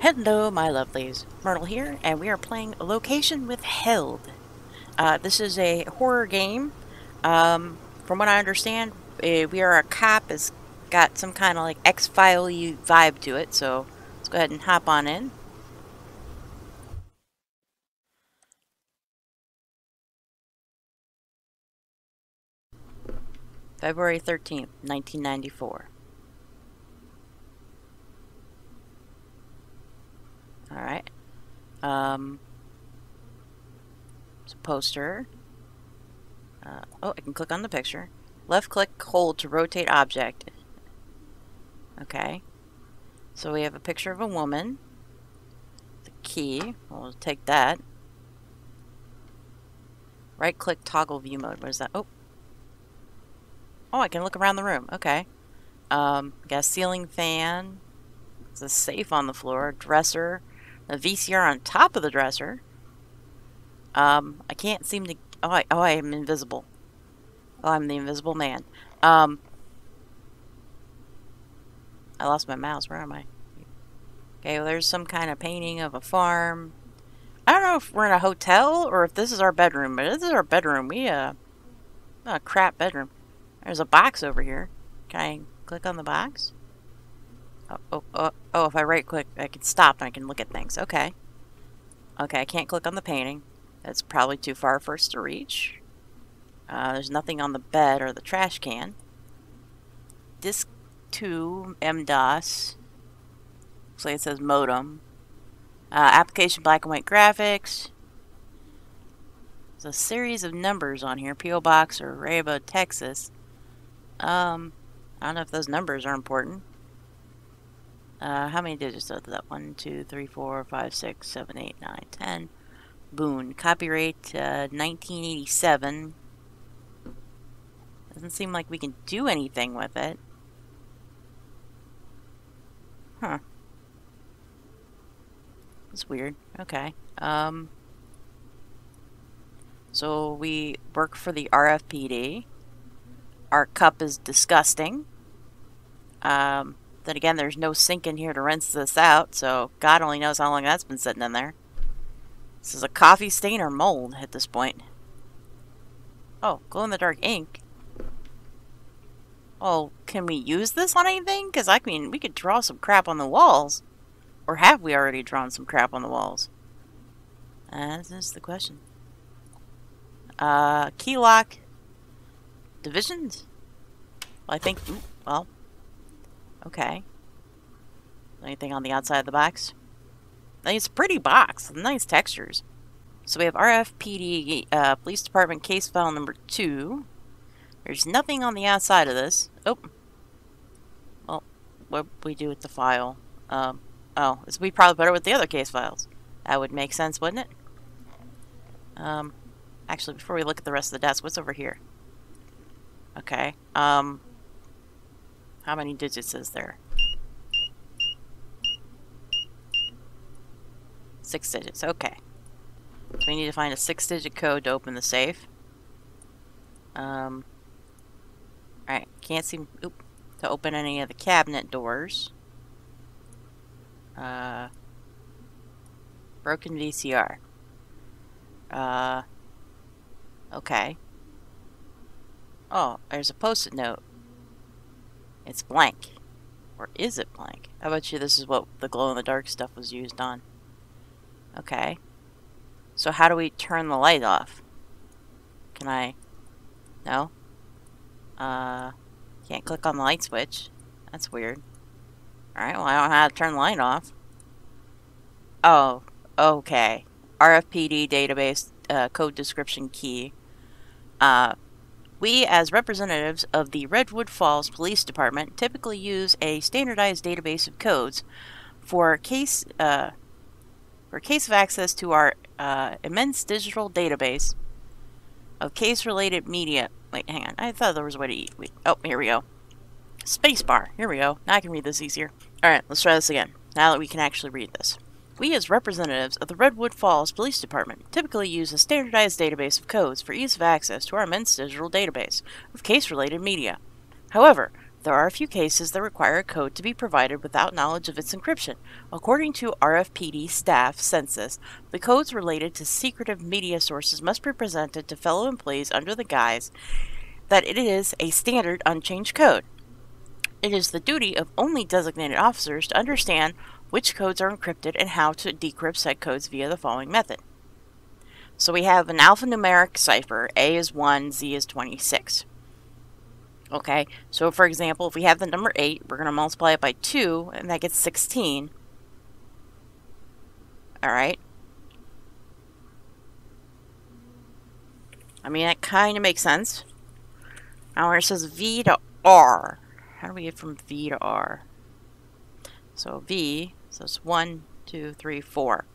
Hello, my lovelies. Myrtle here, and we are playing Location Withheld. This is a horror game. From what I understand, we are a cop. It's got some kind of like X-File-y vibe to it, so let's go ahead and hop on in. February 13th, 1994. Alright. It's a poster. Oh, I can click on the picture. Left click, hold to rotate object. Okay. So we have a picture of a woman. The key. We'll take that. Right click, toggle view mode. What is that? Oh. Oh, I can look around the room. Okay. Got a ceiling fan. There's a safe on the floor. Dresser. A VCR on top of the dresser. I can't seem to... I am invisible. Oh, I'm the invisible man. I lost my mouse. Where am I? Okay, well, there's some kind of painting of a farm. I don't know if we're in a hotel or if this is our bedroom, but this is our bedroom. A crap bedroom. There's a box over here. Can I click on the box? Oh, if I right click, I can stop and I can look at things. Okay. Okay, I can't click on the painting. That's probably too far for us to reach. There's nothing on the bed or the trash can. Disk 2, MDOS. Looks like it says modem. Application black and white graphics. There's a series of numbers on here. P.O. Box or Reba, Texas. I don't know if those numbers are important. How many digits is that? 1, 2, 3, 4, 5, 6, 7, 8, 9, 10. Boone. Copyright 1987. Doesn't seem like we can do anything with it. Huh. That's weird. Okay. So we work for the RFPD. Our cup is disgusting. Then again, there's no sink in here to rinse this out, so God only knows how long that's been sitting in there. This is a coffee stain or mold at this point. Oh, glow-in-the-dark ink. Oh, can we use this on anything? Because, I mean, we could draw some crap on the walls. Or have we already drawn some crap on the walls? This is the question. Key lock. Divisions? Well, I think... well... okay. Anything on the outside of the box? It's a pretty box. Nice textures. So we have RFPD, Police Department case file number 2. There's nothing on the outside of this. Oh. Well, what do we do with the file? Oh, this would be probably better with the other case files. That would make sense, wouldn't it? Actually, before we look at the rest of the desk, what's over here? Okay. How many digits is there? 6 digits. Okay. So we need to find a 6-digit code to open the safe. Alright. Can't seem to open any of the cabinet doors. Broken VCR. Okay. Oh, there's a post-it note. It's blank. Or is it blank? I bet you this is what the glow-in-the-dark stuff was used on. Okay. So how do we turn the light off? Can I... no? Can't click on the light switch. That's weird. Alright, well I don't know how to turn the light off. Oh, okay. RFPD database code description key. We, as representatives of the Redwood Falls Police Department, typically use a standardized database of codes for case of access to our immense digital database of case-related media. Wait, hang on. I thought there was a way to eat. Wait. Oh, here we go. Spacebar. Here we go. Now I can read this easier. Alright, let's try this again. Now that we can actually read this. We, as representatives of the Redwood Falls Police Department, typically use a standardized database of codes for ease of access to our immense digital database of case-related media. However, There are a few cases that require a code to be provided without knowledge of its encryption. According to RFPD staff census, the codes related to secretive media sources must be presented to fellow employees under the guise that it is a standard unchanged code. It is the duty of only designated officers to understand which codes are encrypted and how to decrypt said codes via the following method. So we have an alphanumeric cipher. A is 1, Z is 26. Okay, so for example, if we have the number 8, we're going to multiply it by 2, and that gets 16. Alright. I mean, that kind of makes sense. Now where it says V to R, how do we get from V to R? So V, so it's 1, 2, 3, 4.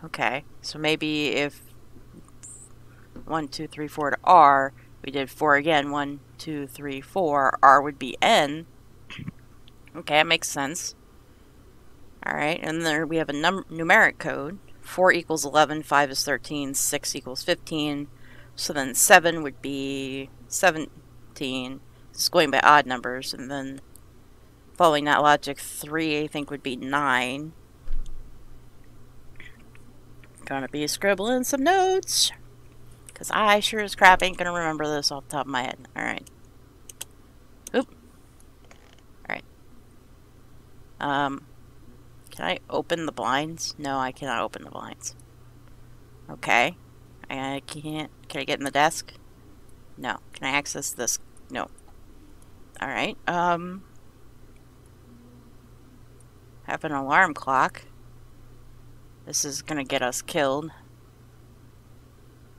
Okay, so maybe if 1, 2, 3, 4 to R, we did 4 again, 1, 2, 3, 4, R would be N. Okay, that makes sense. Alright, and there we have a numeric code. 4 equals 11, 5 is 13, 6 equals 15. So then 7 would be 17. This is going by odd numbers, and then following that logic, 3 I think would be 9. Gonna be scribbling some notes, because I sure as crap ain't gonna remember this off the top of my head. Alright. Oop. Alright. Can I open the blinds? No, I cannot open the blinds. Okay. I can't. Can I get in the desk? No. Can I access this? No. Alright. Have an alarm clock. This is gonna get us killed.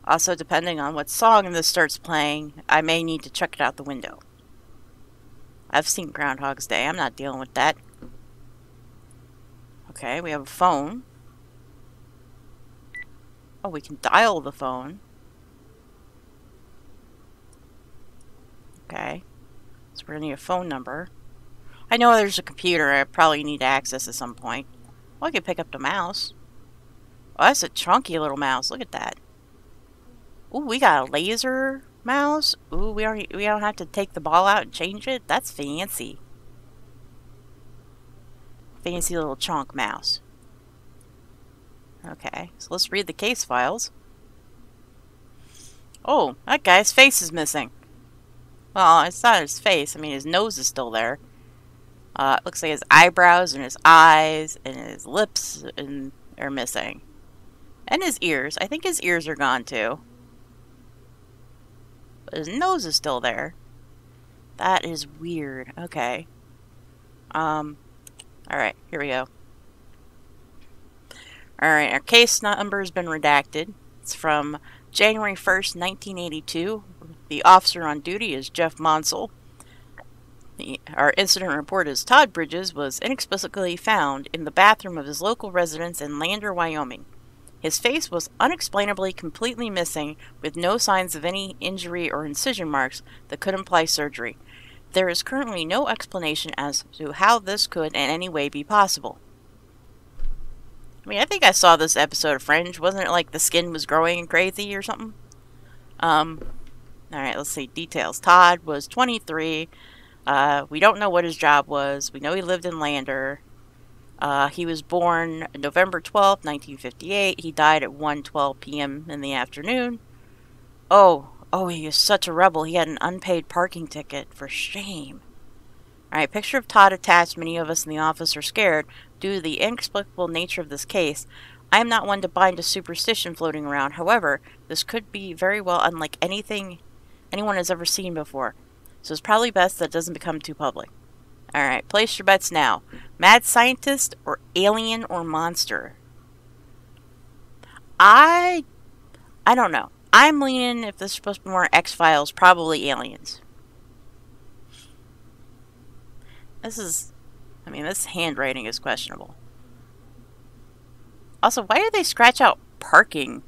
Also, depending on what song this starts playing, I may need to chuck it out the window. I've seen Groundhog's Day. I'm not dealing with that. Okay, we have a phone. Oh, we can dial the phone. Okay. So we're gonna need a phone number. I know there's a computer I probably need to access at some point. Well, I can pick up the mouse. Oh, that's a chunky little mouse. Look at that. Ooh, we got a laser mouse. Ooh, we don't have to take the ball out and change it. That's fancy. Fancy little chunk mouse. Okay, so let's read the case files. Oh, that guy's face is missing. Well, it's not his face. I mean, his nose is still there. It looks like his eyebrows and his eyes and his lips are missing. And his ears. I think his ears are gone too. But his nose is still there. That is weird. Okay. Alright, here we go. Alright, our case number has been redacted. It's from January 1st, 1982. The officer on duty is Jeff Monsell. Our incident report is Todd Bridges was inexplicably found in the bathroom of his local residence in Lander, Wyoming. His face was unexplainably completely missing, with no signs of any injury or incision marks that could imply surgery. There is currently no explanation as to how this could in any way be possible. I mean, I think I saw this episode of Fringe. Wasn't it like the skin was growing and crazy or something? Alright, let's see. Details. Todd was 23. We don't know what his job was. We know he lived in Lander. He was born November 12th, 1958. He died at 1:12 p.m. in the afternoon. Oh, he is such a rebel. He had an unpaid parking ticket. For shame. Alright, picture of Todd attached. Many of us in the office are scared due to the inexplicable nature of this case. I am not one to bind to superstition floating around. However, this could be very well unlike anything anyone has ever seen before. So it's probably best that it doesn't become too public. Alright, place your bets now. Mad scientist or alien or monster? I don't know. I'm leaning, if this is supposed to be more X-Files, probably aliens. This handwriting is questionable. Also, why did they scratch out parking?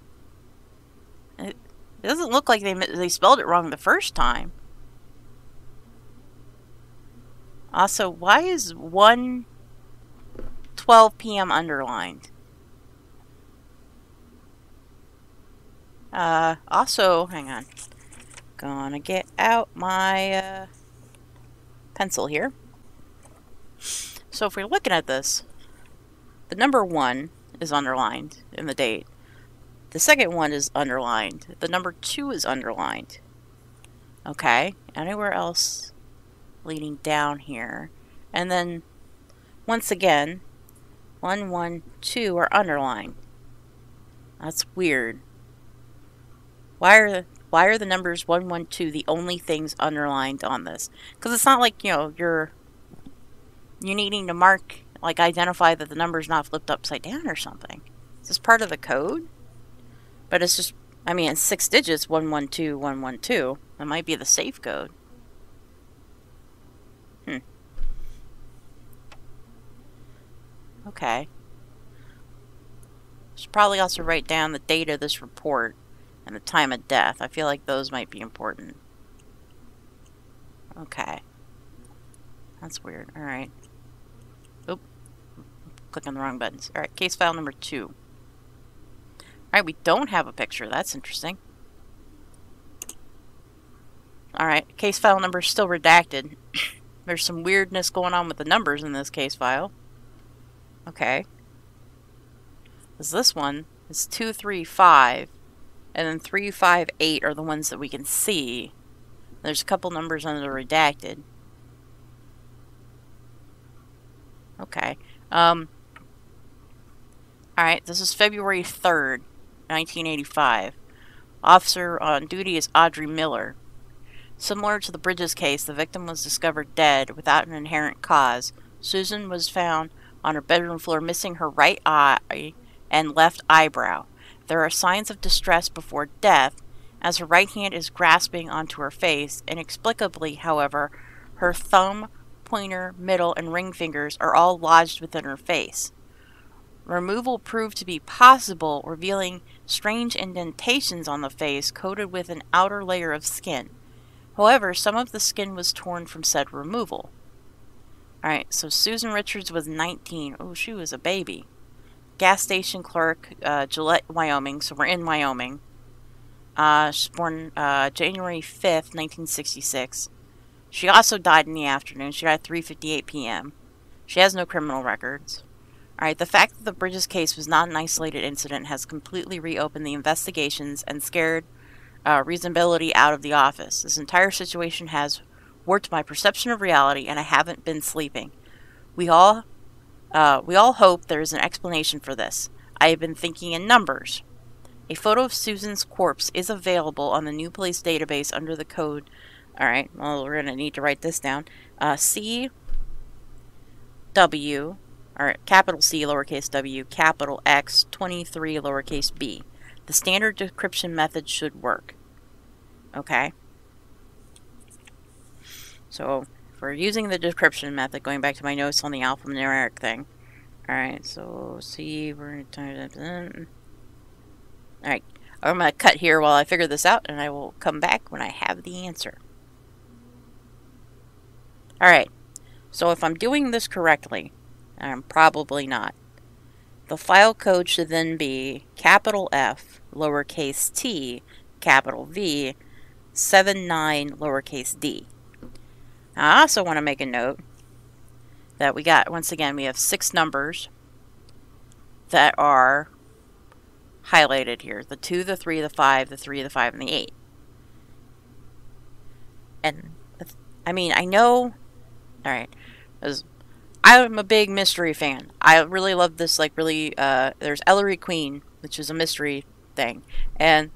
It doesn't look like they spelled it wrong the first time. Also, why is 1:12 p.m. underlined? Also, hang on. Gonna get out my pencil here. So if we're looking at this, the number 1 is underlined in the date. The second one is underlined. The number 2 is underlined. Okay, anywhere else leading down here. And then, once again, 1, 1, 2 are underlined. That's weird. Why are the numbers 1, 1, 2 the only things underlined on this? Because it's not like, you know, you're needing to mark, like, identify that the number's not flipped upside down or something. Is this part of the code? But it's just, I mean, it's 6 digits, 1, 1, 2, 1, 1, 2. That might be the safe code. Okay. Should probably also write down the date of this report and the time of death. I feel like those might be important. Okay. That's weird. Alright. Oop. Click on the wrong buttons. Alright, case file number 2. Alright, we don't have a picture. That's interesting. Alright, case file number is still redacted. There's some weirdness going on with the numbers in this case file. Okay. This one is 2, 3, 5, and then 3, 5, 8 are the ones that we can see. There's a couple numbers under redacted. Okay. Alright, this is February 3rd, 1985. Officer on duty is Audrey Miller. Similar to the Bridges case, the victim was discovered dead without an inherent cause. Susan was found on her bedroom floor missing her right eye and left eyebrow. There are signs of distress before death, as her right hand is grasping onto her face. Inexplicably, however, her thumb, pointer, middle, and ring fingers are all lodged within her face. Removal proved to be possible, revealing strange indentations on the face coated with an outer layer of skin. However, some of the skin was torn from said removal. Alright, so Susan Richards was 19. Oh, she was a baby. Gas station clerk, Gillette, Wyoming. So we're in Wyoming. She's born January 5th, 1966. She also died in the afternoon. She died at 3:58 p.m. She has no criminal records. Alright, the fact that the Bridges case was not an isolated incident has completely reopened the investigations and scared reasonability out of the office. This entire situation has warped my perception of reality, and I haven't been sleeping. We all hope there is an explanation for this. I have been thinking in numbers. A photo of Susan's corpse is available on the New Police database under the code. Alright, well, we're going to need to write this down. CW, or capital C, lowercase w, capital X, 23, lowercase b. The standard decryption method should work. Okay. So, if we're using the decryption method, going back to my notes on the alphanumeric thing. Alright, so C, we're Alright, I'm going to cut here while I figure this out, and I will come back when I have the answer. Alright, so if I'm doing this correctly, I'm probably not. The file code should then be capital F, lowercase t, capital V, 79, lowercase d. I also want to make a note that we got, once again, we have 6 numbers that are highlighted here. The 2, the 3, the 5, the 3, the 5, and the 8. And, I mean, I know, alright, I'm a big mystery fan. I really love this, like, really, there's Ellery Queen, which is a mystery thing. And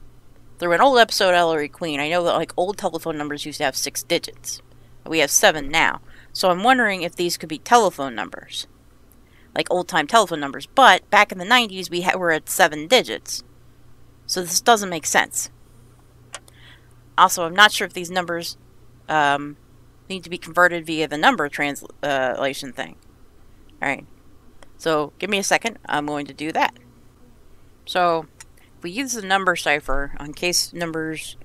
through an old episode of Ellery Queen, I know that, like, old telephone numbers used to have 6 digits. We have 7 now. So I'm wondering if these could be telephone numbers. Like old-time telephone numbers. But back in the 90s, we were at 7 digits. So this doesn't make sense. Also, I'm not sure if these numbers need to be converted via the number translation thing. Alright. So, give me a second. I'm going to do that. So, if we use the number cipher on case numbers,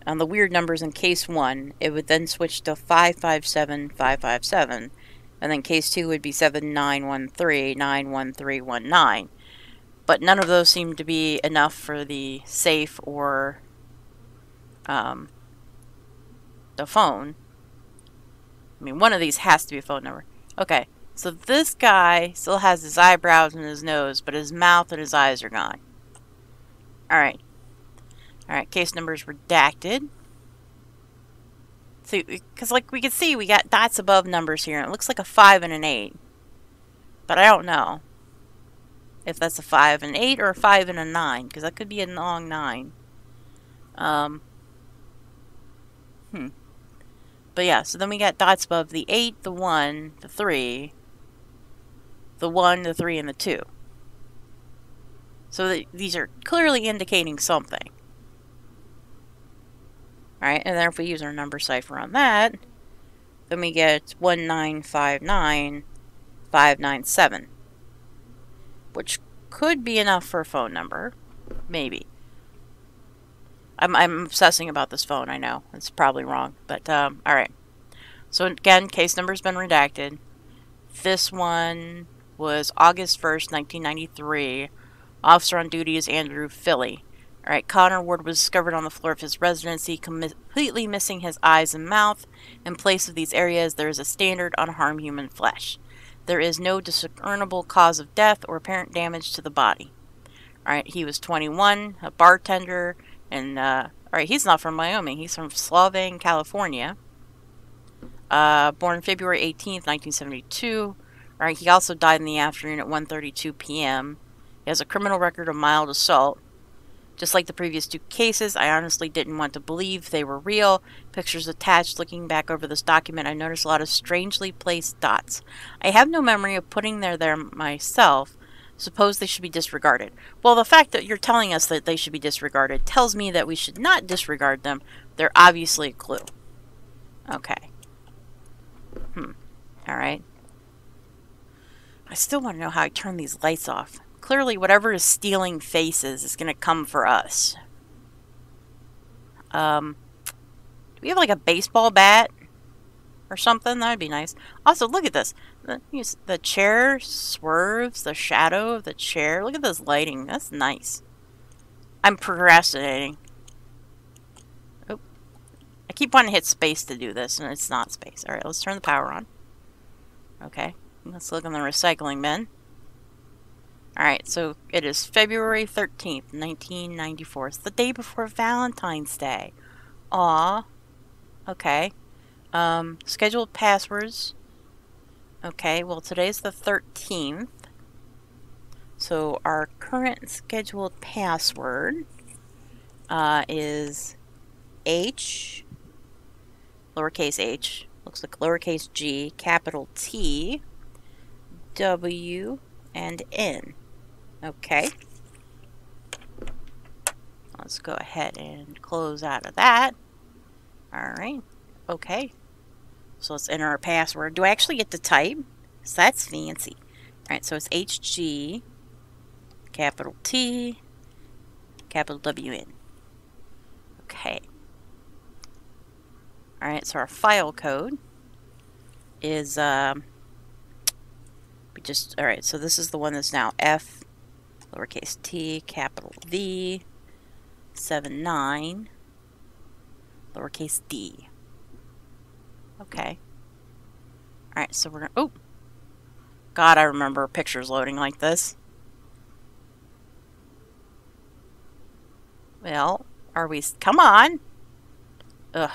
on the weird numbers in case 1, it would then switch to 557557, and then case 2 would be 7913 91319. But none of those seem to be enough for the safe or the phone. I mean, one of these has to be a phone number. Okay, so this guy still has his eyebrows and his nose, but his mouth and his eyes are gone. Alright. Alright, case number is redacted. See, because like we can see, we got dots above numbers here, and it looks like a 5 and an 8. But I don't know if that's a 5 and 8 or a 5 and a 9, because that could be a long 9. But yeah, so then we got dots above the 8, the 1, the 3, the 1, the 3, and the 2. So these are clearly indicating something. Alright, and then if we use our number cipher on that, then we get 1959597. Which could be enough for a phone number. Maybe. I'm obsessing about this phone, I know. It's probably wrong. But, alright. So again, case number's been redacted. This one was August 1st, 1993. Officer on duty is Andrew Philly. Alright, Connor Ward was discovered on the floor of his residency, completely missing his eyes and mouth. In place of these areas, there is a standard unharmed human flesh. There is no discernible cause of death or apparent damage to the body. Alright, he was 21, a bartender, and, alright, he's not from Wyoming. He's from Slovene, California. Born February 18th, 1972. Alright, he also died in the afternoon at 1:32 p.m. He has a criminal record of mild assault. Just like the previous 2 cases, I honestly didn't want to believe they were real. Pictures attached. Looking back over this document, I noticed a lot of strangely placed dots. I have no memory of putting them there myself. Suppose they should be disregarded. Well, the fact that you're telling us that they should be disregarded tells me that we should not disregard them. They're obviously a clue. Okay. Alright. I still want to know how I turn these lights off. Clearly, whatever is stealing faces is going to come for us. Do we have like a baseball bat or something? That'd be nice. Also, look at this. The chair swerves, the shadow of the chair. Look at this lighting. That's nice. I'm procrastinating. Oh. I keep wanting to hit space to do this, and it's not space. Alright, let's turn the power on. Okay. Let's look in the recycling bin. Alright, so it is February 13th, 1994. It's the day before Valentine's Day. Aw. Okay. Scheduled passwords. Okay, well today's the 13th. So our current scheduled password is H, lowercase h, looks like lowercase g, capital T, W, and N. Okay. Let's go ahead and close out of that. Alright. Okay. So let's enter our password. Do I actually get to type? So that's fancy. Alright, so it's HG, capital T, capital WN. Okay. Alright, so our file code is, alright, so this is the one that's now F, lowercase t, capital V, 79, lowercase d. Okay. Alright, so we're gonna, oh! God, I remember pictures loading like this. Well, are we, come on! Ugh.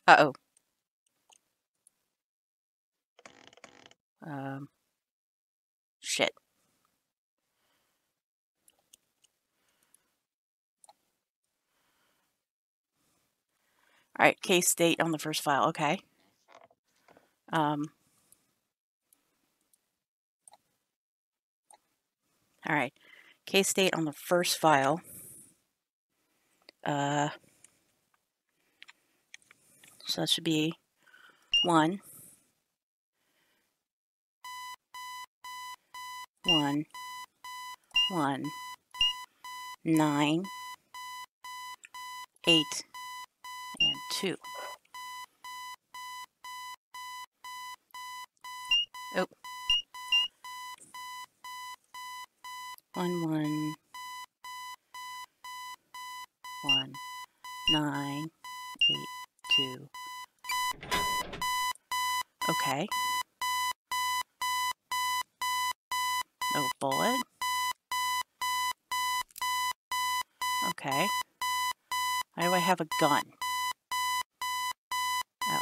Uh-oh. Shit. Alright, case date on the first file, okay. Alright, case date on the first file. So that should be 1, 1, 1, 9, 8, and 2. Oh. 1, 1, 1, 9, 8, 2. Okay. No bullet. Okay. Why do I have a gun? Oh.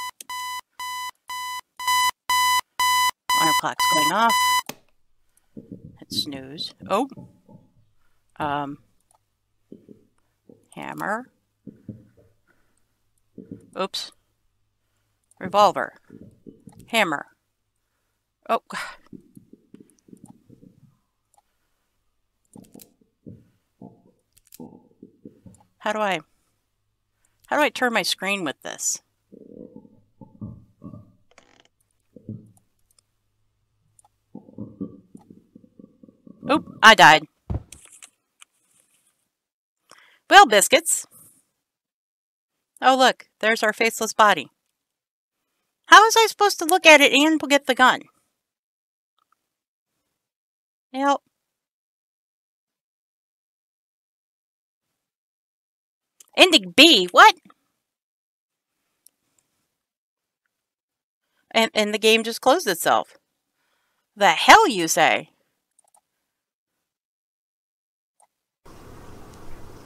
Alarm clock's going off. Hit snooze. Oh. Hammer. Oops. Revolver. Hammer. Oh. How do I turn my screen with this? Oop, I died. Well, biscuits. Oh, look, there's our faceless body. How was I supposed to look at it and get the gun? Help. Ending B, what? And the game just closed itself. The hell you say?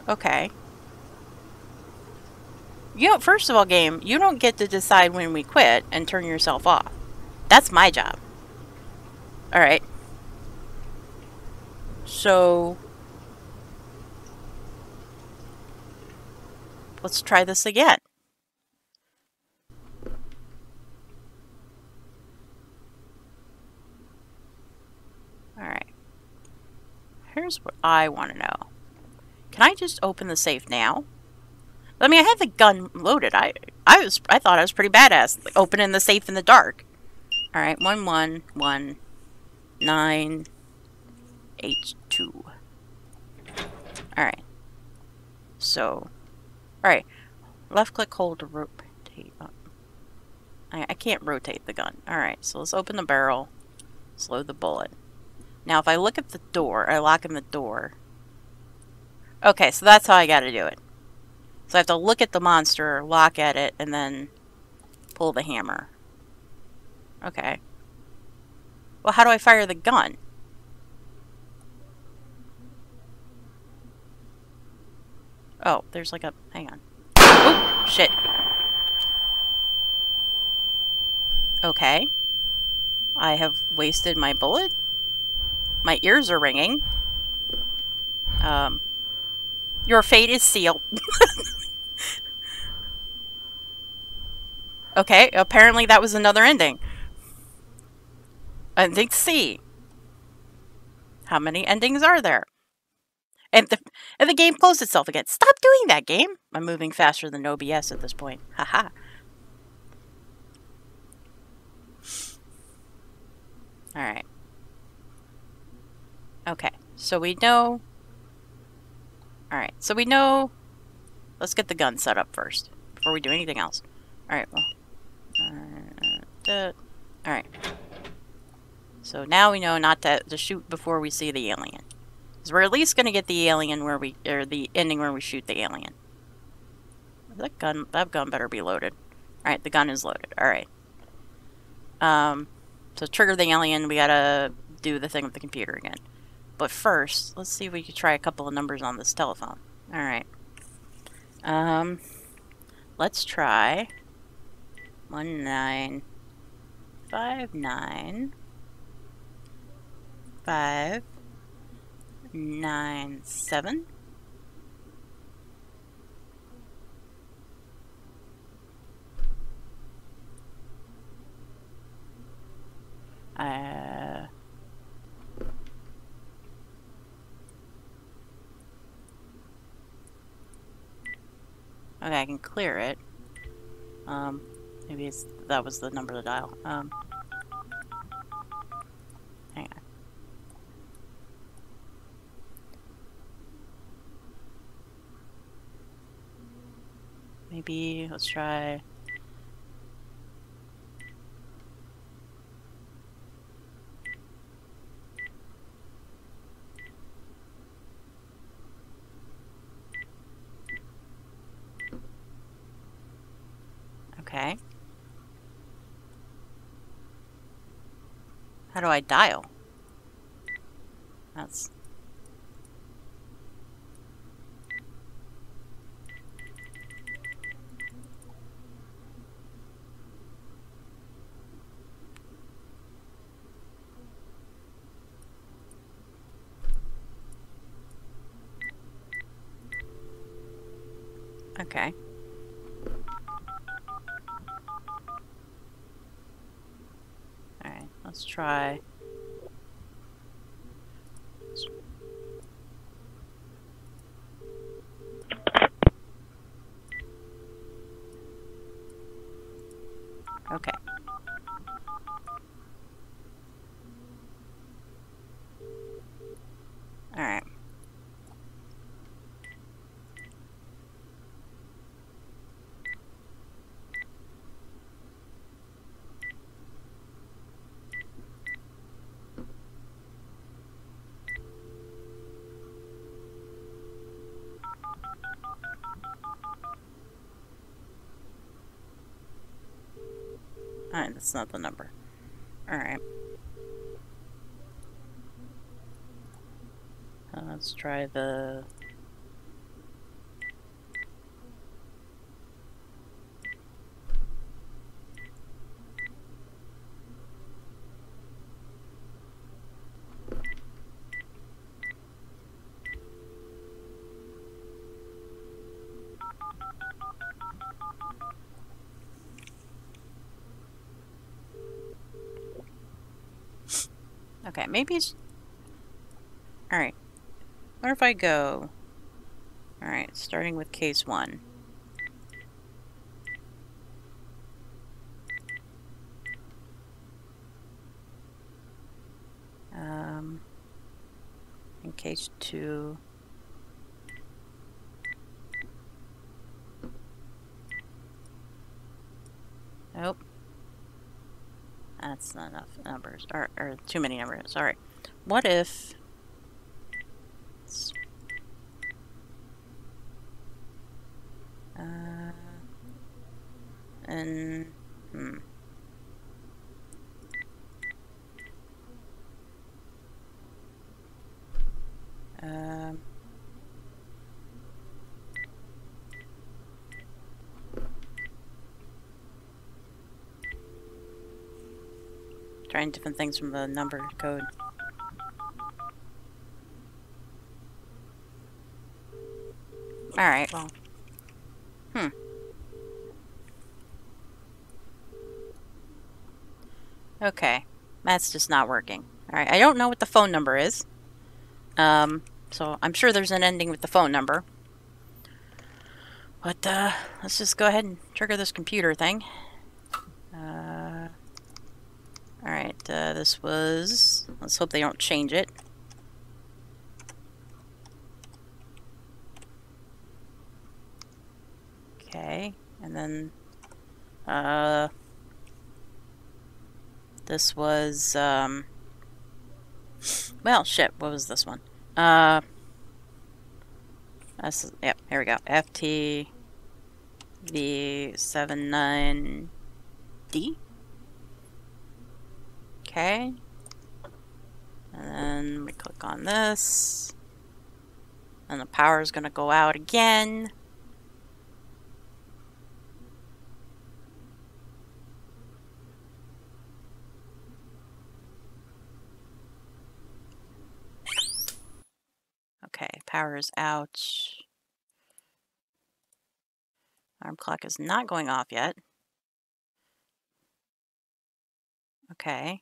Okay. You know, first of all, game, you don't get to decide when we quit and turn yourself off. That's my job. Alright. So, let's try this again. Alright. Here's what I want to know. Can I just open the safe now? I mean, I had the gun loaded. I thought I was pretty badass, like, opening the safe in the dark. All right, 1 1 1 9 8 2. All right. So, all right. Left click, hold to rotate up. I can't rotate the gun. All right. So let's open the barrel. Let's load the bullet. Now, if I look at the door, I lock in the door. Okay, so that's how I got to do it. So I have to look at the monster, lock at it, and then pull the hammer. Okay. Well, how do I fire the gun? Oh, there's like a... Hang on. Oh, shit. Okay. I have wasted my bullet. My ears are ringing. Your fate is sealed. Okay, apparently that was another ending. Ending C. How many endings are there? And the game closed itself again. Stop doing that, game. I'm moving faster than OBS at this point. Haha. Alright. Okay, so we know... Alright, so we know... Let's get the gun set up first, before we do anything else. Alright, well... Alright. So now we know not to shoot before we see the alien. Because we're at least going to get the alien where we... Or the ending where we shoot the alien. That gun better be loaded. Alright, the gun is loaded. Alright. To trigger the alien, we gotta do the thing with the computer again. But first, let's see if we can try a couple of numbers on this telephone. Alright. Let's try 1959 597 Okay, I can clear it. Maybe that was the number to dial. Hang on. Maybe let's try. How do I dial? That's... Okay. Alright, let's try... Okay. Alright. Alright, that's not the number. Alright. Let's try the... Okay, maybe it's... Alright. What if I go... Alright, starting with case 1. In case 2... Nope. That's not enough numbers. Or too many numbers. Alright. What if... trying different things from the number code. Alright, well. Okay. That's just not working. Alright, I don't know what the phone number is. So I'm sure there's an ending with the phone number. But, let's just go ahead and trigger this computer thing. Alright, this was... Let's hope they don't change it. Okay, and then... This was, well, shit, what was this one? Yep, here we go. FTV79D. Okay. And then we click on this. And the power is going to go out again. Okay, power is out. Alarm clock is not going off yet. Okay.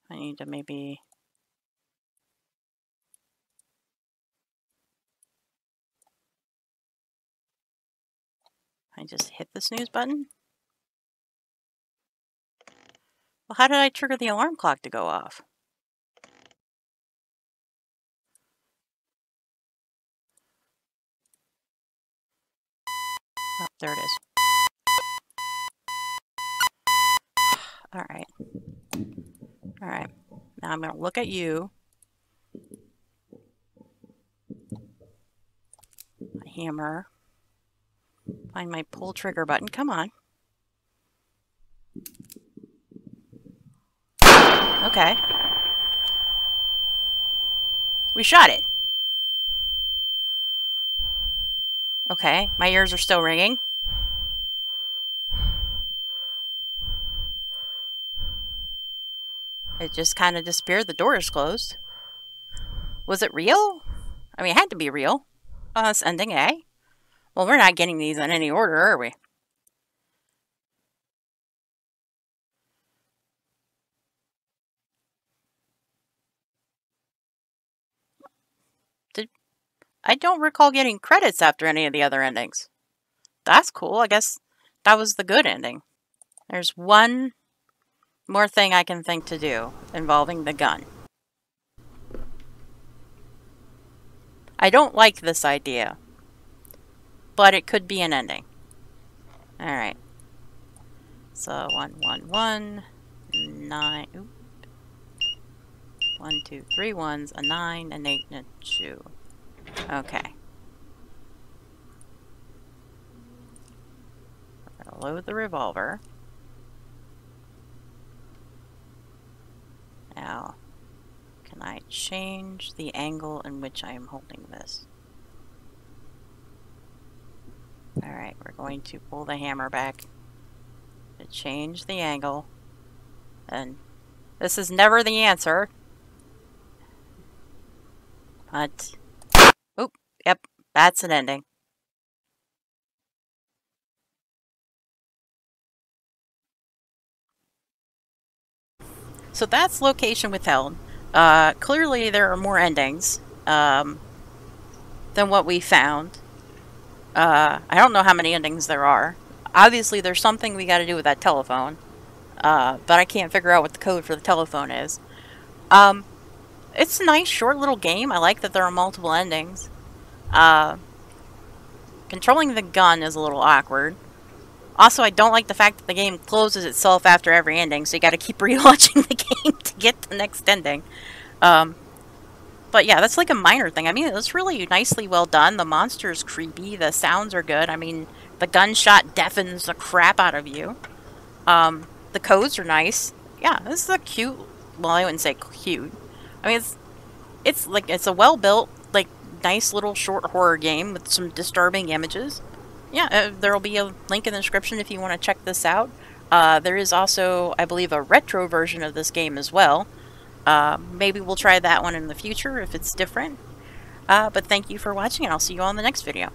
I need to maybe... I just hit the snooze button? Well, how did I trigger the alarm clock to go off? Oh, there it is. Alright. Alright. Now I'm going to look at you. My hammer. Find my pull trigger button. Come on. Okay. We shot it. Okay, my ears are still ringing. It just kind of disappeared. The door is closed. Was it real? I mean, it had to be real. It's ending A. Well, we're not getting these in any order, are we? I don't recall getting credits after any of the other endings. That's cool. I guess that was the good ending. There's one more thing I can think to do involving the gun. I don't like this idea, but it could be an ending. Alright. So 1, 1, 1, 9. Oop. 1, 2, 3 ones, a 9, an 8, and a 2. Okay. We're gonna load the revolver. Now, can I change the angle in which I am holding this? Alright, we're going to pull the hammer back to change the angle. And this is never the answer. But, oop, yep, that's an ending. So that's location withheld. Clearly there are more endings than what we found. I don't know how many endings there are. Obviously there's something we got to do with that telephone. But I can't figure out what the code for the telephone is. It's a nice short little game. I like that there are multiple endings. Controlling the gun is a little awkward. Also, I don't like the fact that the game closes itself after every ending, so you gotta keep rewatching the game to get the next ending. But yeah, that's like a minor thing. I mean, it's really nicely well done. The monster's creepy. The sounds are good. I mean, the gunshot deafens the crap out of you. The codes are nice. Yeah, this is a cute... Well, I wouldn't say cute. I mean, it's a well-built, like, nice little short horror game with some disturbing images. Yeah, there will be a link in the description if you want to check this out. There is also, I believe, a retro version of this game as well. Maybe we'll try that one in the future if it's different. But thank you for watching, and I'll see you all in the next video.